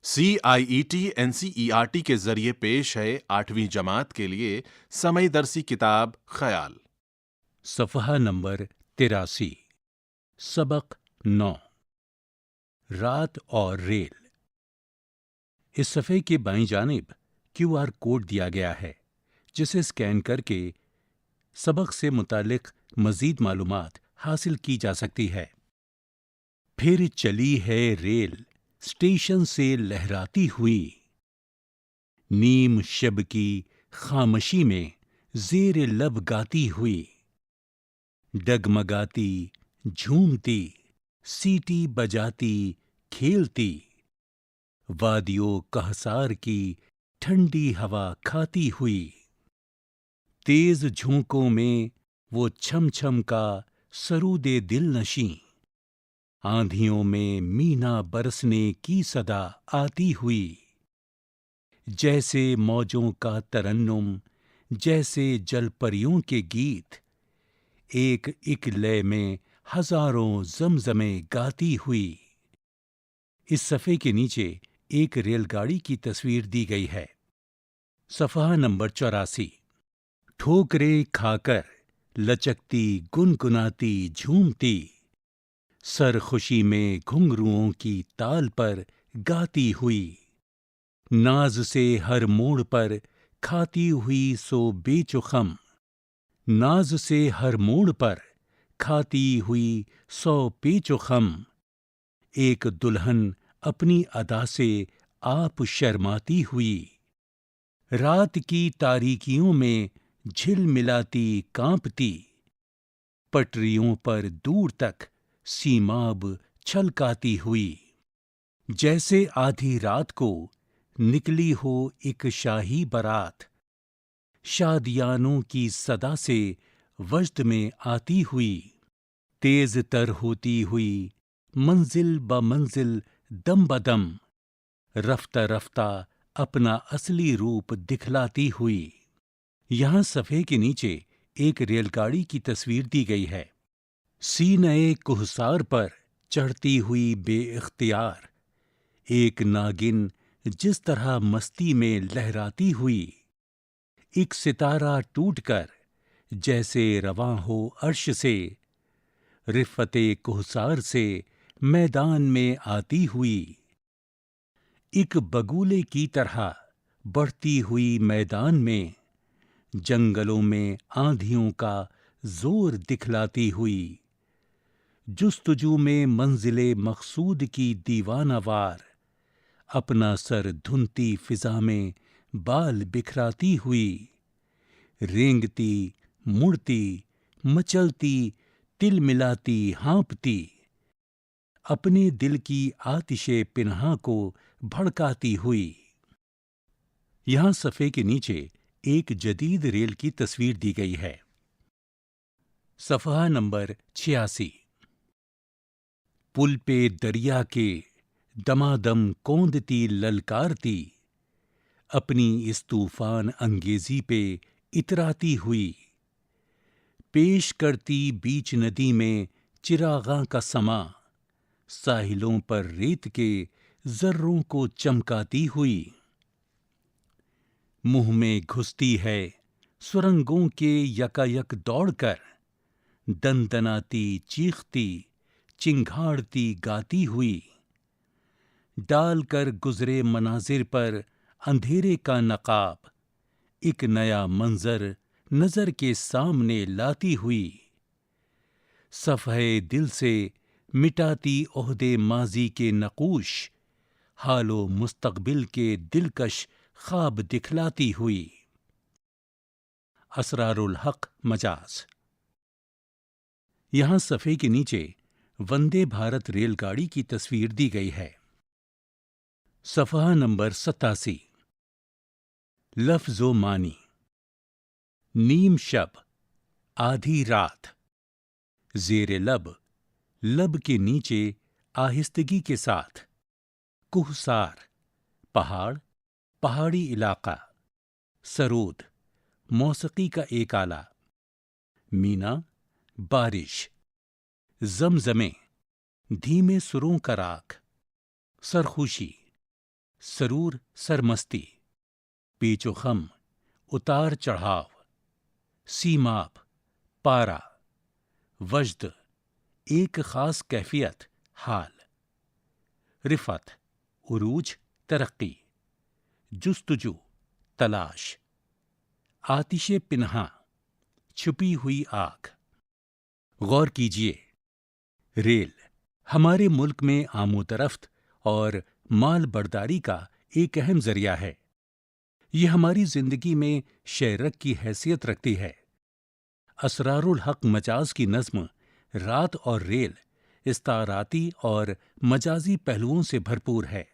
CIET NCERT کے ذریعے پیش ہے 8ویں جماعت کے لیے سمعی درسی کتاب خیال۔ صفحہ نمبر 83 سبق 9 رات اور ریل۔ اس صفحے کے بائیں جانب QR کوڈ دیا گیا ہے جسے اسکین کر کے سبق سے متعلق مزید معلومات حاصل کی جا سکتی ہے۔ پھر چلی ہے ریل اسٹیشن سے لہراتی ہوئی، نیم شب کی خاموشی میں زیر لب گاتی ہوئی، ڈگمگاتی جھومتی سیٹی بجاتی کھیلتی، وادیوں کہسار کی ٹھنڈی ہوا کھاتی ہوئی، تیز جھونکوں میں وہ چھم چھم کا سرود دل نشیں، آندھیوں میں مینا برسنے کی صدا آتی ہوئی، جیسے موجوں کا ترنم، جیسے جل پریوں کے گیت، ایک ایک لے میں ہزاروں زمزمیں گاتی ہوئی۔ اس صفحے کے نیچے ایک ریل گاڑی کی تصویر دی گئی ہے۔ صفحہ نمبر 84 ٹھوکریں کھا کر لچکتی گنگناتی جھومتی، سر خوشی میں گھنگروؤں کی تال پر گاتی ہوئی، ناز سے ہر موڑ پر کھاتی ہوئی سو بیچ و خم، ناز سے ہر موڑ پر کھاتی ہوئی سو پیچ و خم، ایک دلہن اپنی ادا سے آپ شرماتی ہوئی، رات کی تاریکیوں میں جھل ملاتی کانپتی، پٹریوں پر دور تک سیماب چھلکاتی ہوئی، جیسے آدھی رات کو نکلی ہو ایک شاہی بارات، شادیانوں کی صدا سے وجد میں آتی ہوئی، تیز تر ہوتی ہوئی منزل بمنزل دم بدم، رفتہ رفتہ اپنا اصلی روپ دکھلاتی ہوئی۔ یہاں صفحے کے نیچے ایک ریل گاڑی کی تصویر دی گئی ہے۔ سینۂ کوہسار پر چڑھتی ہوئی بے اختیار ایک ناگن جس طرح مستی میں لہراتی ہوئی، ایک ستارہ ٹوٹ کر جیسے رواں ہو عرش سے، رفعت کوہسار سے میدان میں آتی ہوئی، ایک بگولے کی طرح بڑھتی ہوئی میدان میں، جنگلوں میں آندھیوں کا زور دکھلاتی ہوئی، جستجو میں منزل مقصود کی دیوانہ وار، اپنا سر دھنتی فضا میں بال بکھراتی ہوئی، رینگتی مڑتی مچلتی تل ملاتی ہانپتی، اپنے دل کی آتش پنہاں کو بھڑکاتی ہوئی۔ یہاں صفحے کے نیچے ایک جدید ریل کی تصویر دی گئی ہے۔ صفحہ نمبر 86 پل پہ دریا کے دمادم کوندتی للکارتی، اپنی اس طوفان انگیزی پہ اتراتی ہوئی، پیش کرتی بیچ ندی میں چراغاں کا سماں، ساحلوں پر ریت کے ذروں کو چمکاتی ہوئی، منہ میں گھستی ہے سرنگوں کے یکایک دوڑ کر، دندناتی چیختی چنگھاڑتی گاتی ہوئی، ڈال کر گزرے مناظر پر اندھیرے کا نقاب، ایک نیا منظر نظر کے سامنے لاتی ہوئی، صفحۂ دل سے مٹاتی عہدے ماضی کے نقوش، حال و مستقبل کے دلکش خواب دکھلاتی ہوئی۔ اسرار الحق مجاز۔ یہاں صفحے کے نیچے وندے بھارت ریل گاڑی کی تصویر دی گئی ہے۔ صفحہ نمبر 87 لفظ و معنی۔ نیم شب، آدھی رات، زیر لب، لب کے نیچے آہستگی کے ساتھ، کوہسار، پہاڑ، پہاڑی علاقہ، سرود، موسیقی کا ایک آلہ، مینا، بارش، زمزمیں، دھیمے سروں کا راگ، سرخوشی، سرور سرمستی، پیچ و خم، اتار چڑھاو، سیماب، پارا، وجد، ایک خاص کیفیت، حال، رفعت، عروج، ترقی، جستجو، تلاش، آتش پنہاں، چھپی ہوئی آگ۔ غور کیجیے، ریل ہمارے ملک میں آمد و رفت اور مال برداری کا ایک اہم ذریعہ ہے۔ یہ ہماری زندگی میں شہرک کی حیثیت رکھتی ہے۔ اسرار الحق مجاز کی نظم رات اور ریل استعاراتی اور مجازی پہلوؤں سے بھرپور ہے۔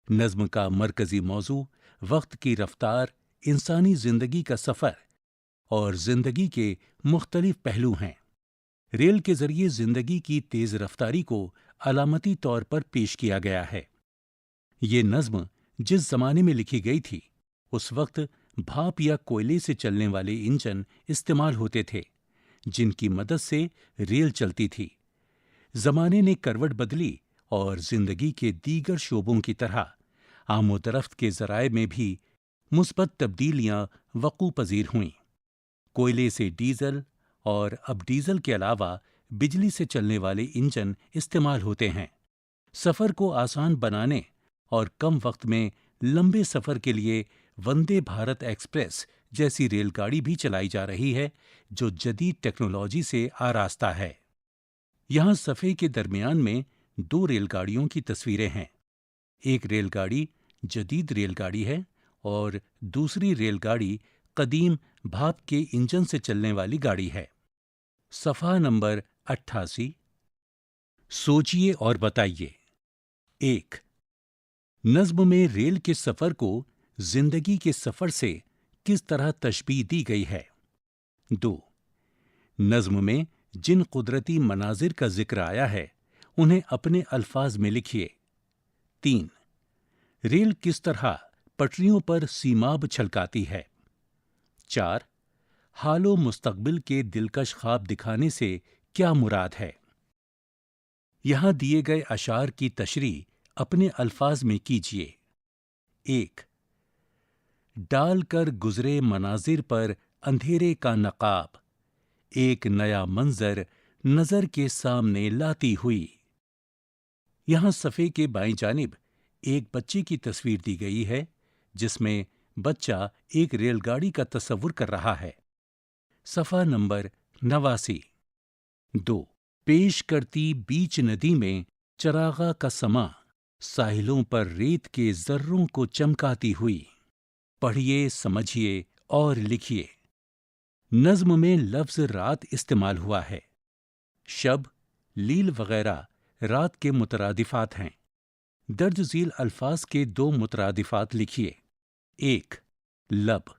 نظم کا مرکزی موضوع وقت کی رفتار، انسانی زندگی کا سفر اور زندگی کے مختلف پہلو ہیں۔ ریل کے ذریعے زندگی کی تیز رفتاری کو علامتی طور پر پیش کیا گیا ہے۔ یہ نظم جس زمانے میں لکھی گئی تھی، اس وقت بھاپ یا کوئلے سے چلنے والے انجن استعمال ہوتے تھے جن کی مدد سے ریل چلتی تھی۔ زمانے نے کروٹ بدلی اور زندگی کے دیگر شعبوں کی طرح آمد و رفت کے ذرائع میں بھی مثبت تبدیلیاں وقوع پذیر ہوئیں۔ کوئلے سے ڈیزل اور اب ڈیزل کے علاوہ بجلی سے چلنے والے انجن استعمال ہوتے ہیں۔ سفر کو آسان بنانے اور کم وقت میں لمبے سفر کے لیے وندے بھارت ایکسپریس جیسی ریل گاڑی بھی چلائی جا رہی ہے جو جدید ٹیکنالوجی سے آراستہ ہے۔ یہاں صفحے کے درمیان میں دو ریل گاڑیوں کی تصویریں ہیں۔ ایک ریل گاڑی جدید ریل گاڑی ہے اور دوسری ریل گاڑی قدیم بھاپ کے انجن سے چلنے والی گاڑی ہے۔ صفحہ نمبر 88۔ سوچئے اور بتائیے۔ 1۔ نظم میں ریل کے سفر کو زندگی کے سفر سے کس طرح تشبیہ دی گئی ہے؟ 2۔ نظم میں جن قدرتی مناظر کا ذکر آیا ہے انہیں اپنے الفاظ میں لکھیے۔ 3۔ ریل کس طرح پٹریوں پر سیماب چھلکاتی ہے؟ 4۔ حال و مستقبل کے دلکش خواب دکھانے سے کیا مراد ہے؟ یہاں دیے گئے اشعار کی تشریح اپنے الفاظ میں کیجیے۔ 1۔ ڈال کر گزرے مناظر پر اندھیرے کا نقاب، ایک نیا منظر نظر کے سامنے لاتی ہوئی۔ یہاں صفحے کے بائیں جانب ایک بچے کی تصویر دی گئی ہے جس میں بچہ ایک ریل گاڑی کا تصور کر رہا ہے۔ صفحہ نمبر 89۔ 2۔ پیش کرتی بیچ ندی میں چراغاں کا سماں، ساحلوں پر ریت کے ذروں کو چمکاتی ہوئی۔ پڑھیے، سمجھیے اور لکھیے۔ نظم میں لفظ رات استعمال ہوا ہے۔ شب، لیل وغیرہ رات کے مترادفات ہیں۔ درج ذیل الفاظ کے دو مترادفات لکھیے۔ 1۔ لب،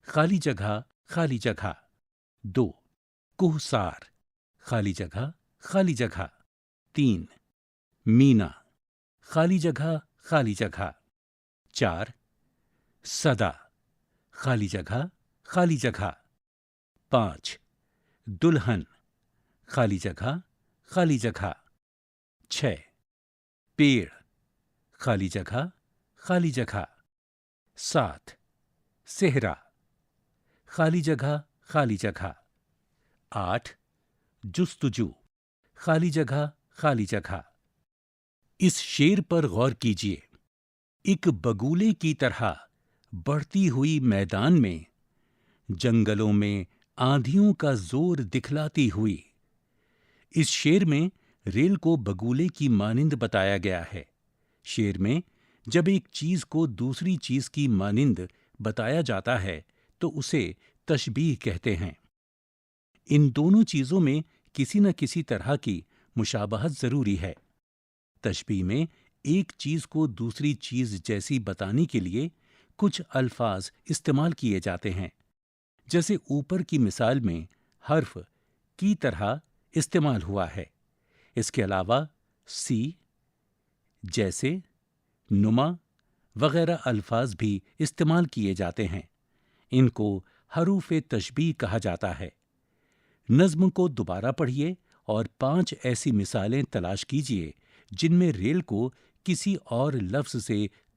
خالی جگہ، خالی جگہ۔ 2۔ کوہسار، خالی جگہ، خالی جگہ۔ 3۔ مینا، خالی جگہ، خالی جگہ۔ 4۔ صدا، خالی جگہ، خالی جگہ۔ 5۔ دلہن، خالی جگہ، خالی جگہ۔ 6۔ پیڑ، خالی جگہ، خالی جگہ۔ 7۔ صحرا، خالی جگہ، خالی جگہ۔ 8۔ جستجو، خالی جگہ، خالی جگہ۔ اس شعر پر غور کیجیے۔ ایک بگولے کی طرح بڑھتی ہوئی میدان میں، جنگلوں میں آندھیوں کا زور دکھلاتی ہوئی۔ اس شعر میں ریل کو بگولے کی مانند بتایا گیا ہے۔ شعر میں جب ایک چیز کو دوسری چیز کی مانند بتایا جاتا ہے تو اسے تشبیہ کہتے ہیں۔ ان دونوں چیزوں میں کسی نہ کسی طرح کی مشابہت ضروری ہے۔ تشبیہ میں ایک چیز کو دوسری چیز جیسی بتانے کے لیے کچھ الفاظ استعمال کیے جاتے ہیں، جیسے اوپر کی مثال میں حرف کی طرح استعمال ہوا ہے۔ اس کے علاوہ سی، جیسے، نما وغیرہ الفاظ بھی استعمال کیے جاتے ہیں۔ ان کو حروف تشبیہ کہا جاتا ہے۔ نظم کو دوبارہ پڑھیے اور 5 ایسی مثالیں تلاش کیجیے جن میں ریل کو کسی اور لفظ سے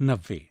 90।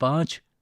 5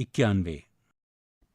91।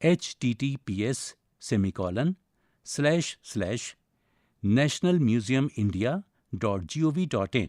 https://nationalmuseumindia.gov.in।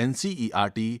NCERT